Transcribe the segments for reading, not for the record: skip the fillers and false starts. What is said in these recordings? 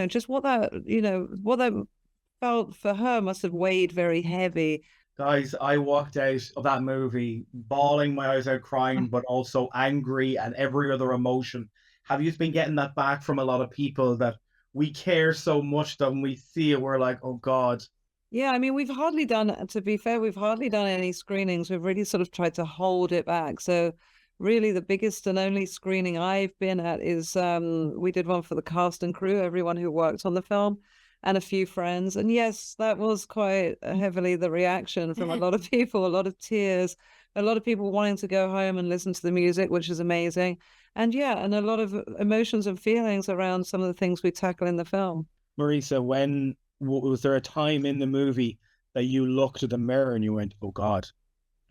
just what that felt for her must have weighed very heavy. Guys, I walked out of that movie bawling my eyes out, crying, but also angry and every other emotion. Have you been getting that back from a lot of people that we care so much that when we see it, we're like, oh God. Yeah, I mean, to be fair, we've hardly done any screenings. We've really sort of tried to hold it back. So really the biggest and only screening I've been at is we did one for the cast and crew, everyone who worked on the film, and a few friends. And yes, that was quite heavily the reaction from a lot of people, a lot of tears, a lot of people wanting to go home and listen to the music, which is amazing. And yeah, and a lot of emotions and feelings around some of the things we tackle in the film. Marisa, when was there a time in the movie that you looked at the mirror and you went, oh God,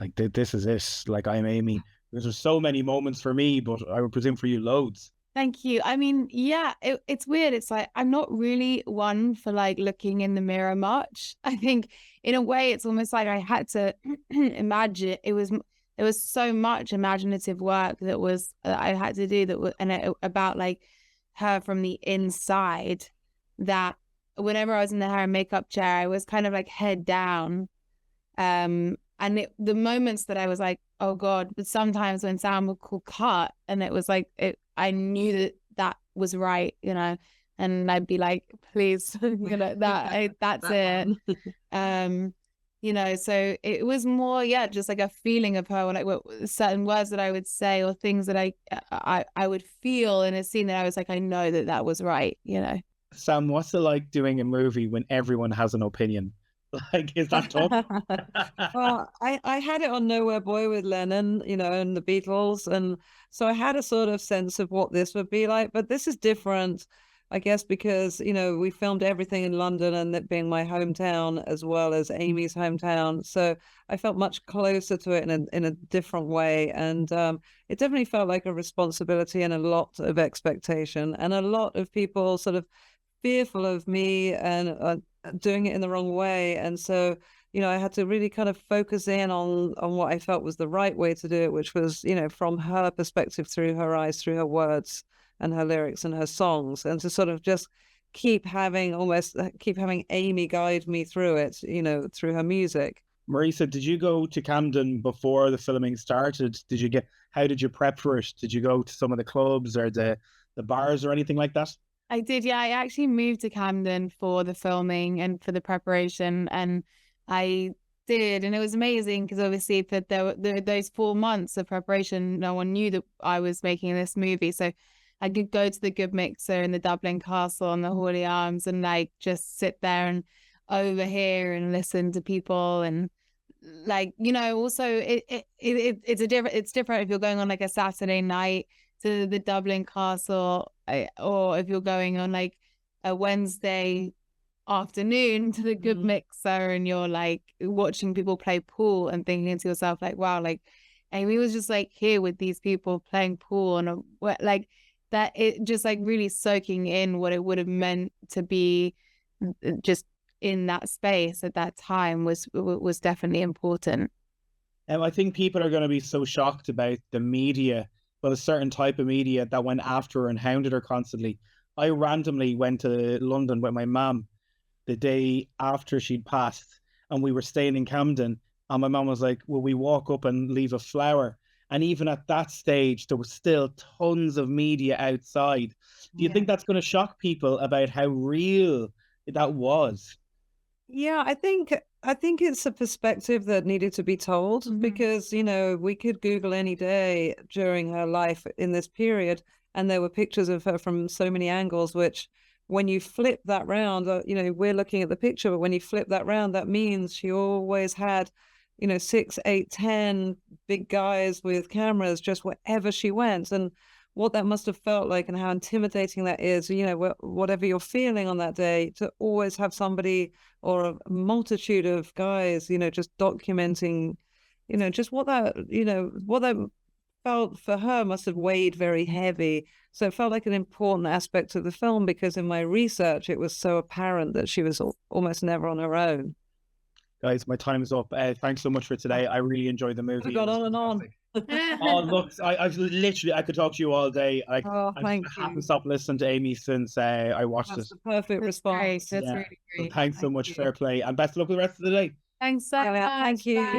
like this is it, like I'm Amy? Because there's so many moments for me, but I would presume for you loads. Thank you. I mean, yeah, it's weird. It's like I'm not really one for like looking in the mirror much. I think in a way it's almost like I had to imagine there was so much imaginative work that I had to do about like her from the inside, that whenever I was in the hair and makeup chair, I was kind of like head down. The moments that I was like, oh God, but sometimes when sound would call cut and it was like, I knew that was right, and I'd be like, please, that's it. So it was more, yeah, just like a feeling of her, when certain words that I would say or things that I would feel in a scene that I was like, I know that was right, Sam, what's it like doing a movie when everyone has an opinion? Like, is that tough? Well, I had it on Nowhere Boy with Lennon, and the Beatles. And so I had a sort of sense of what this would be like. But this is different, I guess, because, we filmed everything in London and that being my hometown as well as Amy's hometown. So I felt much closer to it in a different way. And it definitely felt like a responsibility and a lot of expectation and a lot of people sort of fearful of me and doing it in the wrong way. And so, I had to really kind of focus in on what I felt was the right way to do it, which was, from her perspective, through her eyes, through her words and her lyrics and her songs, and to sort of just keep having Amy guide me through it, through her music. Marisa, did you go to Camden before the filming started? How did you prep for it? Did you go to some of the clubs or the bars or anything like that? I did, yeah. I actually moved to Camden for the filming and for the preparation, and I did, and it was amazing because obviously that there were those 4 months of preparation, no one knew that I was making this movie, so I could go to the Good Mixer in the Dublin Castle and the Hawley Arms and like just sit there and overhear and listen to people, and like also it's different if you're going on like a Saturday night to the Dublin Castle, or if you're going on like a Wednesday afternoon to the Good Mixer and you're like watching people play pool and thinking to yourself like, wow, like Amy was just like here with these people playing pool, and like that, it just like really soaking in what it would have meant to be just in that space at that time was definitely important. And I think people are going to be so shocked about the media, but a certain type of media that went after her and hounded her constantly. I randomly went to London with my mum the day after she'd passed, and we were staying in Camden, and my mum was like, will we walk up and leave a flower? And even at that stage, there was still tons of media outside. Do you think that's going to shock people about how real that was? Yeah, I think it's a perspective that needed to be told, because, we could Google any day during her life in this period, and there were pictures of her from so many angles, which when you flip that round, we're looking at the picture, but when you flip that round, that means she always had, 6, 8, 10 big guys with cameras just wherever she went. And what that must have felt like and how intimidating that is, whatever you're feeling on that day, to always have somebody or a multitude of guys, just documenting, just what that felt for her must have weighed very heavy. So it felt like an important aspect of the film, because in my research, it was so apparent that she was almost never on her own. Guys, my time is up. Thanks so much for today. I really enjoyed the movie. We got on and on. Oh, look, I've literally, I could talk to you all day. Like, Oh, I thank haven't you. stopped listening to Amy since I watched That's it. the perfect That's response. great. That's Yeah. really So great. thanks so Thank much. you. Fair play. And best of luck with the rest of the day. Thanks so Yeah, much. thank you. Bye.